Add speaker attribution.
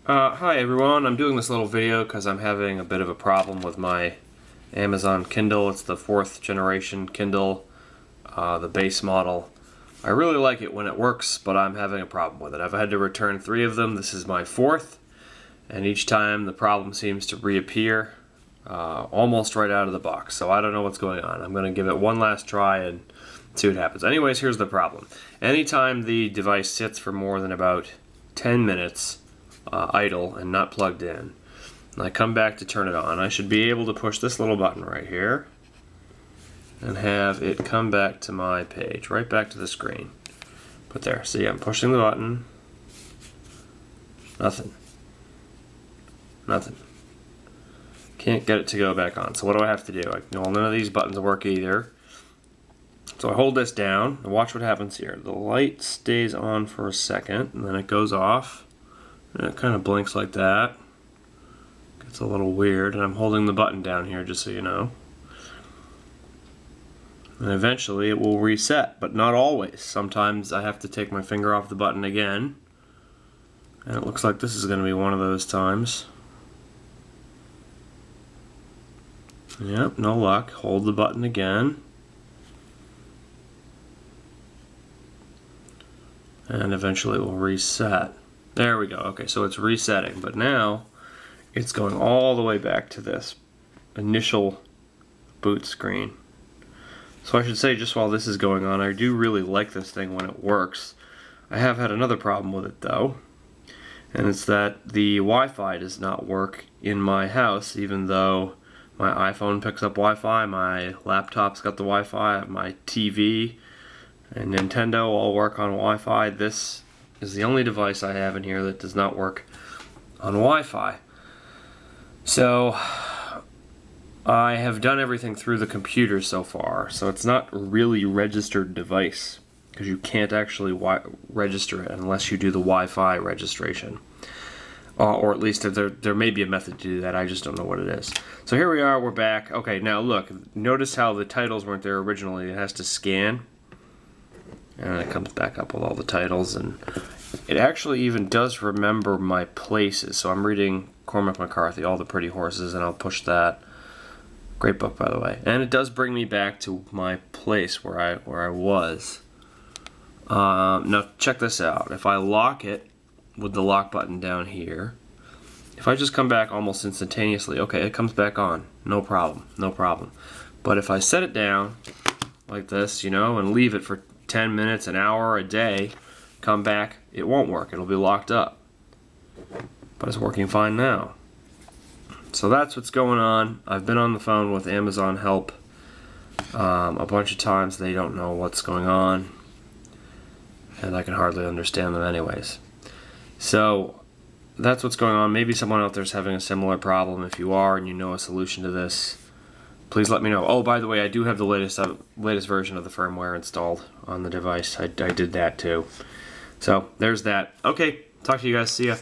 Speaker 1: Hi everyone, I'm doing this little video because I'm having a bit of a problem with my Amazon Kindle. It's the 4th generation Kindle, the base model. I really like it when it works, but I'm having a problem with it. I've had to return 3 of them. This is my 4th, and each time the problem seems to reappear almost right out of the box. So I don't know what's going on. I'm going to give it one last try and see what happens. Anyways, here's the problem. Anytime the device sits for more than about 10 minutes idle and not plugged in, and I come back to turn it on, I should be able to push this little button right here and have it come back to my page, right back to the screen. But there, see, I'm pushing the button. Nothing. Can't get it to go back on. So what do I have to do? Well, none of these buttons work either. So I hold this down and watch what happens here. The light stays on for a second and then it goes off. And it kind of blinks like that. Gets a little weird, and I'm holding the button down here just so you know. And eventually it will reset, but not always. Sometimes I have to take my finger off the button again. And it looks like this is going to be one of those times. Yep, no luck. Hold the button again. And eventually it will reset. There we go. Okay, so it's resetting, but now it's going all the way back to this initial boot screen. So I should say, just while this is going on, I do really like this thing when it works. I have had another problem with it though, and it's that the Wi-Fi does not work in my house, even though my iPhone picks up Wi-Fi, my laptop's got the Wi-Fi, my TV and Nintendo all work on Wi-Fi. This is the only device I have in here that does not work on Wi-Fi. So I have done everything through the computer so far, so it's not really a registered device because you can't actually register it unless you do the Wi-Fi registration. Or at least there may be a method to do that, I just don't know what it is. So here we are, we're back. Okay, now look, notice how the titles weren't there originally. It has to scan, and it comes back up with all the titles, and it actually even does remember my places. So I'm reading Cormac McCarthy, All the Pretty Horses, and I'll push that. Great book, by the way. And it does bring me back to my place where I was. Now check this out. If I lock it with the lock button down here, if I just come back almost instantaneously, okay, it comes back on. No problem. But if I set it down like this, you know, and leave it for 10 minutes, an hour, a day, come back, it won't work. It'll be locked up. But it's working fine now. So that's what's going on. I've been on the phone with Amazon Help a bunch of times. They don't know what's going on, and I can hardly understand them anyways. So that's what's going on. Maybe someone out there is having a similar problem. If you are and you know a solution to this, please let me know. Oh, by the way, I do have the latest version of the firmware installed on the device. I did that too. So there's that. Okay, talk to you guys. See ya.